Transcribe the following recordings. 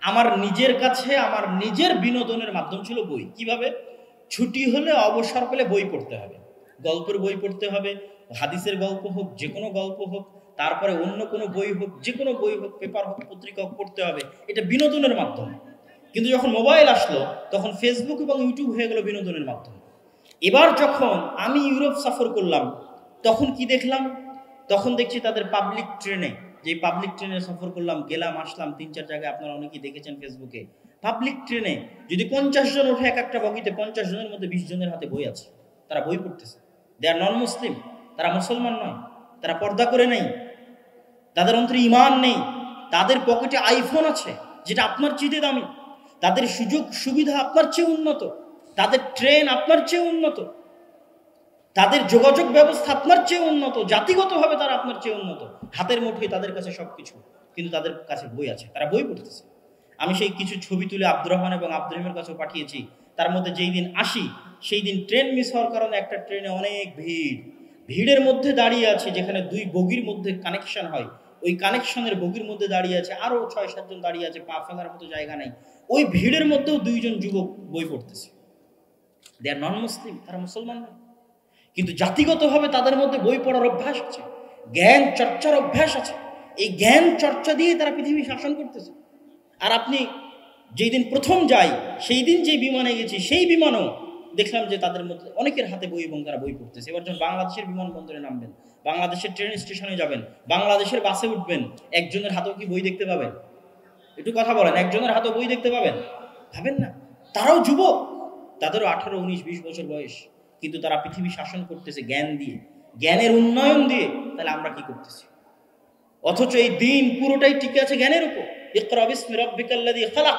আমার নিজের কাছে আমার নিজের বিনোদনের মাধ্যম ছিল বই। কিভাবে? ছুটি হলে অবসর পেলে বই পড়তে হবে, গল্পের বই পড়তে হবে, হাদিসের গল্প হোক, যে কোনো গল্প হোক, তারপরে অন্য কোনো বই হোক, যে কোনো বই হোক, পেপার হোক, পত্রিকা হোক, পড়তে হবে। এটা বিনোদনের মাধ্যম। কিন্তু যখন মোবাইল আসলো তখন ফেসবুক এবং ইউটিউব হয়ে গেল বিনোদনের মাধ্যম। এবার যখন আমি ইউরোপ সফর করলাম তখন কি দেখলাম? তখন দেখছি তাদের পাবলিক ট্রেনে, যে পাবলিক ট্রেনে সফর করলাম, গেলাম আসলাম ৩-৪ জায়গায়, আপনারা অনেকেই দেখেছেন ফেসবুকে। পাবলিক ট্রেনে যদি 50 জন ওঠে এক একটা বগিতে, 50 জনের মধ্যে 20 জনের হাতে বই আছে, তারা বই পড়তেছে। দে আর নন মুসলিম, তারা মুসলমান নয়, তারা পর্দা করে নেই, তাদের অন্তরে ঈমান নেই, তাদের পকেটে আইফোন আছে যেটা আপনার চেয়ে দামি, তাদের সুযোগ সুবিধা আপনার চেয়ে উন্নত, তাদের ট্রেন আপনার চেয়ে উন্নত, তাদের যোগাযোগ ব্যবস্থা আপনার চেয়ে উন্নত, জাতিগতভাবে তারা আপনার চেয়ে উন্নত, হাতের মুঠোয় তাদের কাছে সবকিছু, কিন্তু তাদের কাছে বই আছে, তারা বই পড়তেছে। আমি সেই কিছু ছবি তুলে আব্দুর রহমান এবং আব্দুর রহিমের কাছেও পাঠিয়েছি। তার মধ্যে যেই দিন আসি সেই দিন ট্রেন মিস হওয়ার কারণে একটা ট্রেনে অনেক ভিড়, ভিড়ের মধ্যে দাঁড়িয়ে আছে, যেখানে 2 বগির মধ্যে কানেকশন হয়, ওই কানেকশনের বগির মধ্যে দাঁড়িয়ে আছে আরো 6-7 জন দাঁড়িয়ে আছে, পা ফেলার মতো জায়গা নাই। ওই ভিড়ের মধ্যেও 2 জন যুবক বই পড়তেছে। দে আর নন মুসলিম, তারা মুসলমান নয়, কিন্তু জাতিগতভাবে তাদের মধ্যে বই পড়ার অভ্যাস আছে, জ্ঞান চর্চার অভ্যাস আছে। এই জ্ঞান চর্চা দিয়ে তারা পৃথিবী শাসন করতেছে। আর আপনি যেই দিন প্রথম যাই সেই দিন যে বিমানে গেছি সেই বিমানও দেখলাম যে তাদের মধ্যে অনেকের হাতে বই এবং তারা বই পড়তেছে। এবার যখন বাংলাদেশের বিমানবন্দরে নামবেন, বাংলাদেশের ট্রেন স্টেশনে যাবেন, বাংলাদেশের বাসে উঠবেন, একজনের হাতেও কি বই দেখতে পাবেন? একটু কথা বলেন, একজনের হাতেও বই দেখতে পাবেন? ভাবেন না? তারাও যুবক, তাদেরও 18, 19, 20 বছর বয়স, কিন্তু তারা পৃথিবী শাসন করতেছে জ্ঞান দিয়ে, জ্ঞানের উন্নয়ন দিয়ে। তাহলে আমরা কি করতেছি? অথচ এই দিন পুরোটাই টিকে আছে জ্ঞানের উপর। ইকরা বিসমি রাব্বিকাল্লাযী খালাক,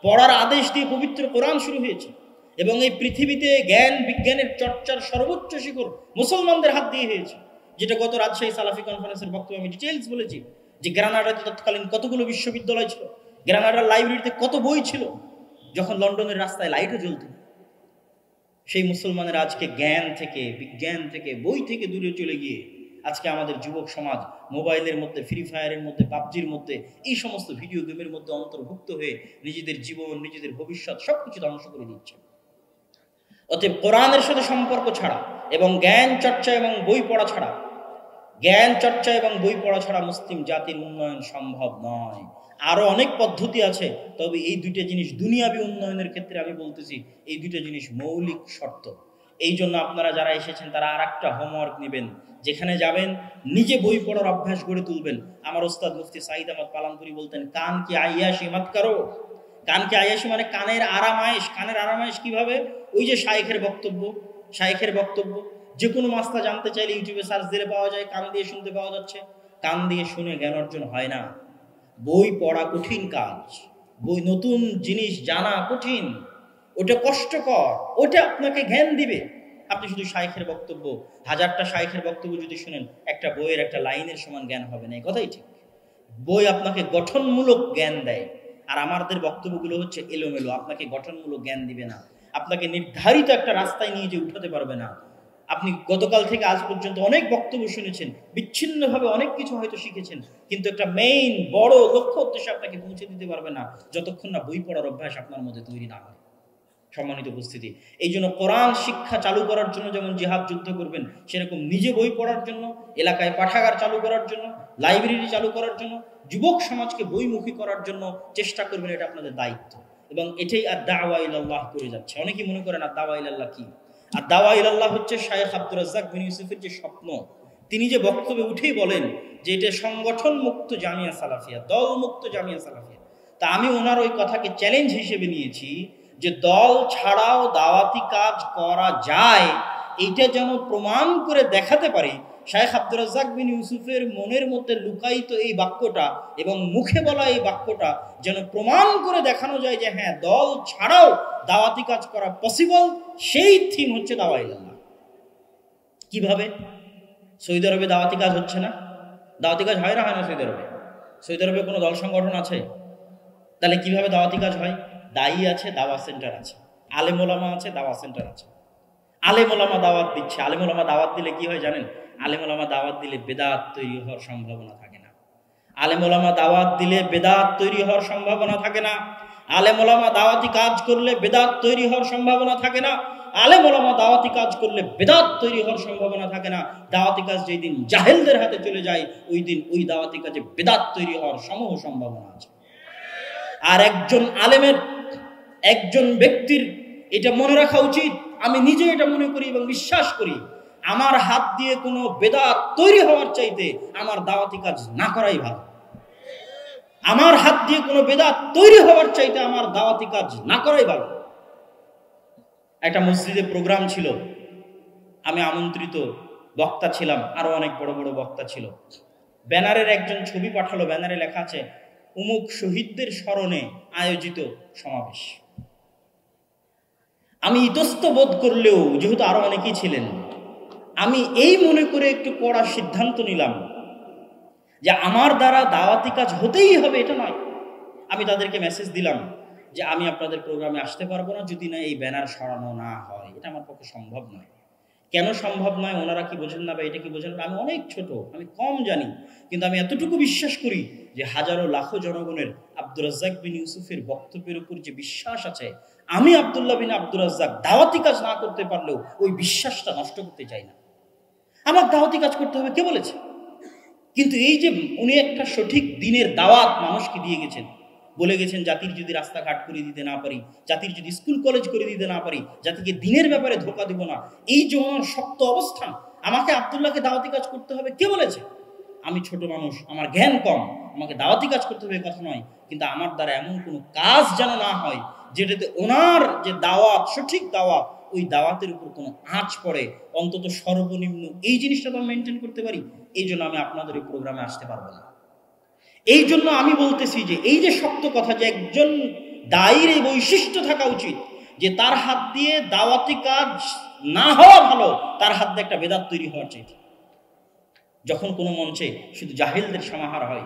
পড়ার আদেশ দিয়ে পবিত্র কোরআন শুরু হয়েছে, এবং এই পৃথিবীতে জ্ঞান বিজ্ঞানের চর্চার সর্বোচ্চ শিখর মুসলমানদের হাত দিয়ে হয়েছে। যেটা গত রাজশাহী সালাফি কনফারেন্সের বক্তব্যে আমি ডিটেইলস বলেছি, যে গ্রানাডাতে তৎকালীন কতগুলো বিশ্ববিদ্যালয় ছিল, গ্রানাডার লাইব্রেরিতে কত বই ছিল, যখন লন্ডনের রাস্তায় লাইটও জ্বলত। সেই মুসলমানের আজকে জ্ঞান থেকে, বিজ্ঞান থেকে, বই থেকে দূরে চলে গিয়ে আজকে আমাদের যুবক সমাজ মোবাইলের মধ্যে, ফ্রি ফায়ারের মধ্যে, পাবজির মধ্যে, এই সমস্ত ভিডিও গেমের মধ্যে অন্তর্ভুক্ত হয়ে নিজেদের জীবন, নিজেদের ভবিষ্যৎ সবকিছু ধ্বংস করে দিচ্ছে। অতএব কোরআনের সাথে সম্পর্ক ছাড়া এবং জ্ঞান চর্চা এবং বই পড়া ছাড়া, জ্ঞান চর্চা এবং বই পড়া ছাড়া মুসলিম জাতির উন্নয়ন সম্ভব নয়। আরো অনেক পদ্ধতি আছে, তবে এই দুইটা জিনিস দুনিয়াবী উন্নয়নের ক্ষেত্রে আমি বলতেছি এই দুইটা জিনিস মৌলিক শর্ত। এই জন্য আপনারা যারা এসেছেন তারা আর একটা হোমওয়ার্ক নেবেন, যেখানে যাবেন নিজে বই পড়ার অভ্যাস গড়ে তুলবেন। আমার ওস্তাদ মুফতি সাঈদ আহমদ পালামপুরি বলতেন, কান কি আইয়াশি মত করো। কান কি আইয়াশি মানে কানের আরামায়েশ। কানের আরামায়েশ কিভাবে? ওই যে শাইখের বক্তব্য, শাইখের বক্তব্য যে কোনো মাসলা জানতে চাইলে ইউটিউবে সার্চ দিলে পাওয়া যায়, কান দিয়ে শুনতে পাওয়া যাচ্ছে। কান দিয়ে শুনে জ্ঞান অর্জন হয় না। বই পড়া কঠিন কাজ, বই নতুন জিনিস জানা কঠিন, ওটা কষ্টকর, ওটা আপনাকে জ্ঞান দিবে। আপনি শুধু শাইখের বক্তব্য, 1000টা শাইখের বক্তব্য যদি শুনেন, একটা বইয়ের একটা লাইনের সমান জ্ঞান হবে না, এই কথাই ঠিক। বই আপনাকে গঠনমূলক জ্ঞান দেয়, আর আমাদের বক্তব্যগুলো হচ্ছে এলোমেলো, আপনাকে গঠনমূলক জ্ঞান দিবে না, আপনাকে নির্ধারিত একটা রাস্তায় নিয়ে যে উঠাতে পারবে না। আপনি গতকাল থেকে আজ পর্যন্ত অনেক বক্তব্য শুনেছেন, বিচ্ছিন্নভাবে অনেক কিছু হয়তো শিখেছেন, কিন্তু একটা মেইন বড় লক্ষ্য উদ্দেশ্যে আপনাকে পৌঁছে দিতে পারবে না যতক্ষণ না বই পড়ার অভ্যাস আপনার মধ্যে তৈরি না হয়। সম্মানিত উপস্থিতি, এই জন্য কোরআন শিক্ষা চালু করার জন্য যেমন জিহাদ যুদ্ধ করবেন, সেরকম নিজে বই পড়ার জন্য, এলাকায় পাঠাগার চালু করার জন্য, লাইব্রেরি চালু করার জন্য, যুবক সমাজকে বইমুখী করার জন্য চেষ্টা করবেন। এটা আপনাদের দায়িত্ব, এবং এটাই আর দাওয়া ইলাল্লাহ করে যাচ্ছে। অনেকেই মনে করেন আর দাওয়া ইলাল্লাহ কি? আর দাওয়া ইলাল্লাহ হচ্ছে শায়েখ আব্দুর রাজ্জাক বিন ইউসুফের যে স্বপ্ন, তিনি যে বক্তব্যে উঠেই বলেন যে এটা সংগঠন মুক্ত জামিয়া সালাফিয়া, দল মুক্ত জামিয়া সালাফিয়া। তা আমি ওনার ওই কথাকে চ্যালেঞ্জ হিসেবে নিয়েছি যে দল ছাড়াও দাওয়াতি কাজ করা যায়, এইটা যেন প্রমাণ করে দেখাতে পারি। শায়েখ আব্দুর রাজ্জাক বিন ইউসুফের মনের মধ্যে লুকায়িত এই বাক্যটা এবং মুখে বলা এই বাক্যটা যেন প্রমাণ করে দেখানো যায় যে হ্যাঁ, দল ছাড়াও দাওয়াতি কাজ করা পসিবল। সেই থিম হচ্ছে দাওয়া ইলাল্লাহ। কিভাবে? সৌদি আরবে দাওয়াতি কাজ হচ্ছে না? দাওয়াতি কাজ হয় না? হয় না সৌদি আরবে? সৌদি আরবে কোনো দল সংগঠন আছে? তাহলে কিভাবে দাওয়াতি কাজ হয়? দায়ী আছে, দাওয়া সেন্টার আছে, আলেম ওলামা আছে, দাওয়া সেন্টার আছে। আলেম ওলামা দাওয়াত দিচ্ছে। আলেম ওলামা দাওয়াত দিলে কি হয় জানেন? আলেম ওলামা দাওয়াত দিলে বেদাত তৈরি হওয়ার সম্ভাবনা থাকে না। আলেম ওলামা দাওয়াত দিলে বেদাত তৈরি হওয়ার সম্ভাবনা থাকে না। আলেম ওলামা দাওয়াতি কাজ করলে বেদাত তৈরি হওয়ার সম্ভাবনা থাকে না। আলেম ওলামা দাওয়াতি কাজ করলে বেদাত তৈরি হওয়ার সম্ভাবনা থাকে না। দাওয়াতি কাজ যেই দিন জাহেলদের হাতে চলে যায়, ওই দিন ওই দাওয়াতি কাজে বেদাত তৈরি হওয়ার সমূহ সম্ভাবনা আছে। আর একজন আলেমের, একজন ব্যক্তির এটা মনে রাখা উচিত, আমি নিজে এটা মনে করি এবং বিশ্বাস করি, আমার হাত দিয়ে কোনো বেদাত তৈরি হওয়ার চাইতে আমার দাওয়াতি কাজ না করাই ভালো। আমার হাত দিয়ে কোনো বেদাত তৈরি হওয়ার চাইতে আমার দাওয়াতি কাজ না করাই ভালো। একটা মসজিদে প্রোগ্রাম ছিল, আমি আমন্ত্রিত বক্তা ছিলাম, আরো অনেক বড় বড় বক্তা ছিল। ব্যানারের একজন ছবি পাঠালো, ব্যানারে লেখা আছে অমুক শহীদদের স্মরণে আয়োজিত সমাবেশ। আমি ইতস্ত বোধ করলেও, যেহেতু আরো অনেকেই ছিলেন, আমি এই মনে করে একটু পড়ার সিদ্ধান্ত নিলাম যে আমার দ্বারা দাওয়াতি কাজ হতেই হবে এটা নয়। আমি তাদেরকে মেসেজ দিলাম যে আমি আপনাদের প্রোগ্রামে আসতে পারবো না যদি না এই ব্যানার সরানো না হয়, এটা আমার পক্ষে সম্ভব নয়। কেন সম্ভব নয় ওনারা কি বোঝেন না বা এটা কি বোঝেন না, আমি অনেক ছোট, আমি কম জানি, কিন্তু আমি এতটুকু বিশ্বাস করি যে হাজারো লাখো জনগণের আব্দুর রাজ্জাক বিন ইউসুফের বক্তব্যের উপর যে বিশ্বাস আছে, আমি আব্দুল্লাহ বিন আব্দুর রাজ্জাক দাওয়াতি কাজ না করতে পারলেও ওই বিশ্বাসটা নষ্ট করতে চাই না। আমার দাওয়াতি কাজ করতে হবে কে বলেছে? কিন্তু এই যে উনি একটা সঠিক দিনের দাওয়াত মানুষকে দিয়ে গেছেন, বলে গেছেন জাতির যদি রাস্তাঘাট করে দিতে না পারি, জাতির যদি স্কুল কলেজ করে দিতে না পারি, জাতিকে দিনের ব্যাপারে ধোঁকা দিব না, এই যে আমার শক্ত অবস্থান, আমাকে আব্দুল্লাহকে দাওয়াতি কাজ করতে হবে কে বলেছে? আমি ছোট মানুষ, আমার জ্ঞান কম, আমাকে দাওয়াতি কাজ করতে হবে কথা নয়, কিন্তু আমার দ্বারা এমন কোনো কাজ যেন না হয় যেটাতে ওনার যে দাওয়াত, সঠিক দাওয়াত, ওই দাওয়াতের উপর কোনো আঁচ পড়ে, অন্তত সর্বনিম্ন এই জিনিসটা তো আমি মেনটেন করতে পারি। এই জন্য আমি আপনাদের এই প্রোগ্রামে আসতে পারবো না। এই জন্য আমি বলতেছি যে এই যে শক্ত কথা, যে একজন দায়ীর এই বৈশিষ্ট্য থাকা উচিত যে তার হাত দিয়ে দাওয়াতি কাজ না হওয়া ভালো, তার হাত দিয়ে একটা বেদাত তৈরি হওয়ার চাইতে। যখন কোনো মঞ্চে শুধু জাহেলদের সমাহার হয়,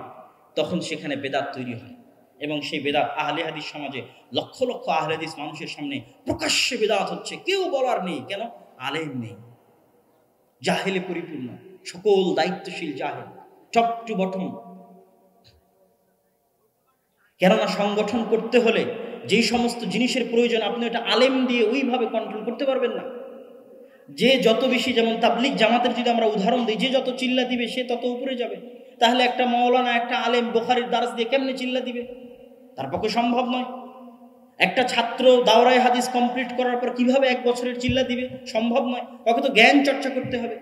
তখন সেখানে বেদাত তৈরি হয়, এবং সেই বেদাত আহলে হাদিস সমাজে লক্ষ লক্ষ আহলে হাদিস মানুষের সামনে প্রকাশ্যে বেদাত হচ্ছে, কেউ বলার নেই, কেন? আলেম নেই, জাহেলে পরিপূর্ণ, সকল দায়িত্বশীল জাহেল, টপ টু বটম। কেননা সংগঠন করতে হলে যেই সমস্ত জিনিসের প্রয়োজন, আপনি ওটা আলেম দিয়ে ওইভাবে কন্ট্রোল করতে পারবেন না। যে যত বেশি, যেমন তাবলিগ জামাতের যদি আমরা উদাহরণ দিই, যে যত চিল্লা দিবে সে তত উপরে যাবে। তাহলে একটা মাওলানা, একটা আলেম বুখারীর দার্স দিয়ে কেমনে চিল্লা দিবে? তার পক্ষে সম্ভব নয়। একটা ছাত্র দাওরায়ে হাদিস কমপ্লিট করার পর কিভাবে এক বছরের চিল্লা দিবে? সম্ভব নয়। ওকে তো জ্ঞান চর্চা করতে হবে।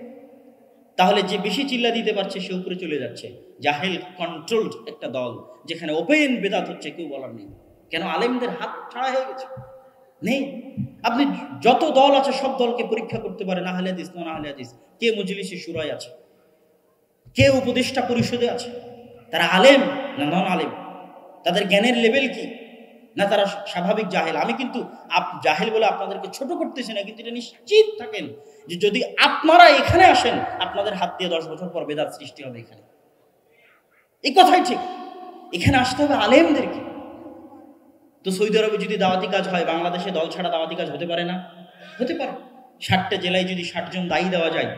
তাহলে যে বেশি চিল্লা দিতে পারছে সে উপরে চলে যাচ্ছে। জাহেল কন্ট্রোলড একটা দল, যেখানে ওপেন বেদাত হচ্ছে, কেউ বলার নেই। কেন? আলেমদের হাত ছাড়া হয়ে গেছে, নেই। আপনি যত দল আছে সব দলকে পরীক্ষা করতে পারেন, আহলে হাদিস নন আহলে হাদিস, কে মজলিসে শুরায় আছে, কে উপদেষ্টা পরিষদে আছে, তারা আলেম না নন আলেম, তাদের জ্ঞানের লেভেল কি, না তারা স্বাভাবিক জাহেল। আমি কিন্তু জাহেল বলে আপনাদেরকে ছোট করতেছি না, কিন্তু এটা নিশ্চিত থাকেন যে যদি আপনারা এখানে আসেন, আপনাদের হাত দিয়ে 10 বছর পর বেদাত সৃষ্টি হবে এখানে। এই কথাই ঠিক, এখানে আসতে হবে আলেমদেরকে। তো সৌদি আরবে যদি দাওয়াতি কাজ হয়, বাংলাদেশে দল ছাড়া দাওয়াতি কাজ হতে পারে না? হতে পারে। 60টা জেলায় যদি 60 জন দায়ী দেওয়া যায়,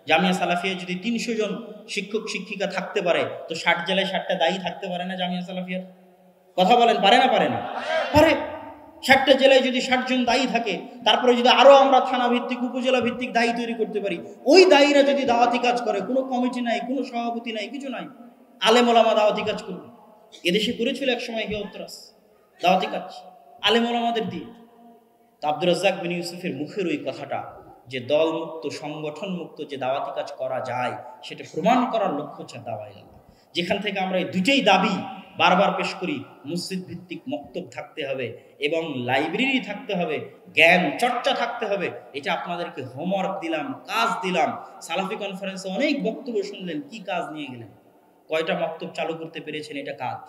জামিয়া সালাফিয়া যদি 300 জন শিক্ষক শিক্ষিকা থাকতে পারে, তো 60 জেলায় 60টা দায়ী থাকতে পারে না জামিয়া সালাফিয়ার? কথা বলেন, পারে না পারে না? পারে। 60টা জেলায় যদি 60 জন দায়ী থাকে, তারপরে যদি আরো আমরা থানা ভিত্তিক, উপজেলা ভিত্তিক দায়ী তৈরি করতে পারি, ওই দায়ীরা যদি দাওয়াতি কাজ করে, কোনো কমিটি নাই, কোনো সভাপতি নাই, কিছু নাই, আলেম ওলামা দাওয়াতি কাজ করবে। এদেশে করেছিল এক সময় হিয়ত্রাস দাওয়াতি কাজ আলেম ওলামাদের দিয়ে। তো আব্দুর রাজ্জাক বিন ইউসুফের মুখের ওই কথাটা যে দল মুক্ত, সংগঠন মুক্ত যে দাওয়াতি কাজ করা যায়, সেটা প্রমাণ করার লক্ষ্য হচ্ছে দাওয়ায়ে আল্লাহ। যেখান থেকে আমরা এই দুইটাই দাবি বারবার পেশ করি, মসজিদ ভিত্তিক মক্তব থাকতে হবে এবং লাইব্রেরি থাকতে হবে, জ্ঞান চর্চা থাকতে হবে। এটা আপনাদেরকে হোমওয়ার্ক দিলাম, কাজ দিলাম। সালাফি কনফারেন্সে অনেক বক্তব্য শুনলেন, কি কাজ নিয়ে গেলেন? কয়টা মক্তব চালু করতে পেরেছেন, এটা কাজ।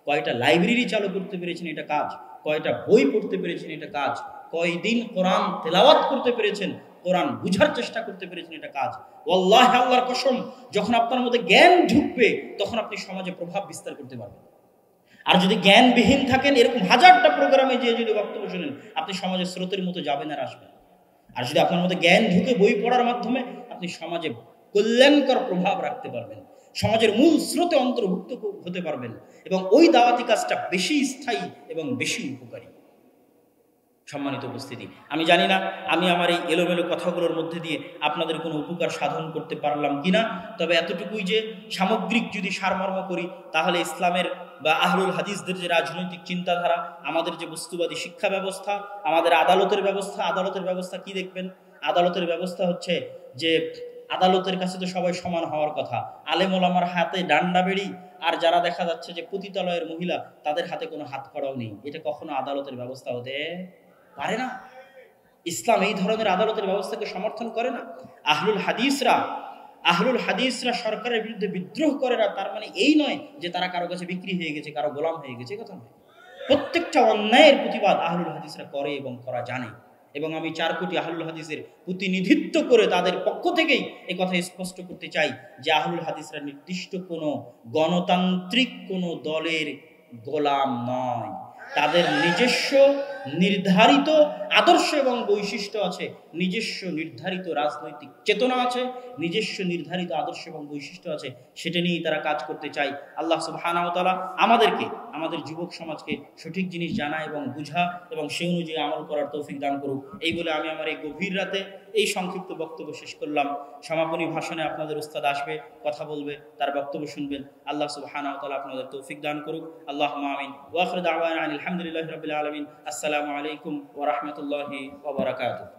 কয়টা লাইব্রেরি চালু করতে পেরেছেন, এটা কাজ। কয়টা বই পড়তে পেরেছেন, এটা কাজ। কয়দিন কোরআন তেলাওয়াত করতে পেরেছেন, কোরআন বুঝার চেষ্টা করতে পেরেছেন, এটা কাজ। ওয়াল্লাহি আল্লাহর কসম, যখন আপনার মধ্যে জ্ঞান ঢুকবে, তখন আপনি সমাজে প্রভাব বিস্তার করতে পারবেন। আর যদি জ্ঞানবিহীন থাকেন, এরকম হাজারটা প্রোগ্রামে যে যদি বক্তব্য শুনেন, আপনি সমাজের স্রোতের মতো যাবেন আর আসবেন। আর যদি আপনার মধ্যে জ্ঞান ঢুকে বই পড়ার মাধ্যমে, আপনি সমাজে কল্যাণকর প্রভাব রাখতে পারবেন। সমাজের মূল স্রোতে অন্তর্ভুক্ত হতে পারবেন, এবং ওই দাওয়াতি কাজটা বেশি স্থায়ী এবং বেশি উপকারী। সম্মানিত উপস্থিতি, আমি জানি না আমি আমার এই এলোমেলো কথাগুলোর মধ্যে দিয়ে আপনাদের কোনো উপকার সাধন করতে পারলাম কিনা, তবে এতটুকুই যে সামগ্রিক যদি সারমর্ম করি, তাহলে ইসলামের বা আহলুল হাদিসদের যে রাজনৈতিক চিন্তাধারা, আমাদের যে বস্তুবাদী শিক্ষা ব্যবস্থা, আমাদের আদালতের ব্যবস্থা কি দেখবেন? আদালতের ব্যবস্থা হচ্ছে যে আদালতের কাছে তো সবাই সমান হওয়ার কথা। আলেম ওলামার হাতে ডান্ডা বেড়ি, আর যারা দেখা যাচ্ছে যে পতিতালয়ের মহিলা, তাদের হাতে কোনো হাত করাও নেই। এটা কখনো আদালতের ব্যবস্থা হতে পারে না। ইসলাম এই ধরনের আদালতের ব্যবস্থাকে সমর্থন করে না। আহলুল হাদিসরা সরকারের বিরুদ্ধে বিদ্রোহ করে না, তার মানে এই নয় যে তারা কারো কাছে বিক্রি হয়ে গেছে, কারো গোলাম হয়ে গেছে, কথা নয়। প্রত্যেকটা অন্যায়ের প্রতিবাদ আহলুল হাদিসরা করে এবং করা জানে। এবং আমি 4 কোটি আহলুল হাদিসের প্রতিনিধিত্ব করে তাদের পক্ষ থেকেই এই কথা স্পষ্ট করতে চাই যে আহলুল হাদিসরা নির্দিষ্ট কোনো গণতান্ত্রিক কোনো দলের গোলাম নয়। তাদের নিজস্ব নির্ধারিত আদর্শ এবং বৈশিষ্ট্য আছে, নিজস্ব নির্ধারিত রাজনৈতিক চেতনা আছে, নিজস্ব নির্ধারিত আদর্শ এবং বৈশিষ্ট্য আছে, সেটা নিয়েই তারা কাজ করতে চায়। আল্লাহ সুবহানাহু ওয়া তাআলা আমাদেরকে, আমাদের যুবক সমাজকে সঠিক জিনিস জানা এবং বুঝা এবং সে অনুযায়ী আমল করার তৌফিক দান করুক। এই বলে আমি আমার এই গভীর রাতে এই সংক্ষিপ্ত বক্তব্য শেষ করলাম। সমাপনী ভাষণে আপনাদের উস্তাদ আসবে, কথা বলবে, তার বক্তব্য শুনবেন। আল্লাহ সুবহানাহু ওয়া তাআলা আপনাদের তৌফিক দান করুক। আল্লাহুম্মা আমিন। ওয়া আখিরু দাওয়ানা আলহামদুলিল্লাহি রাব্বিল আলামিন। আসসালামু আলাইকুম ওয়া রাহমাতুল্লাহি ওয়া বারাকাতুহু।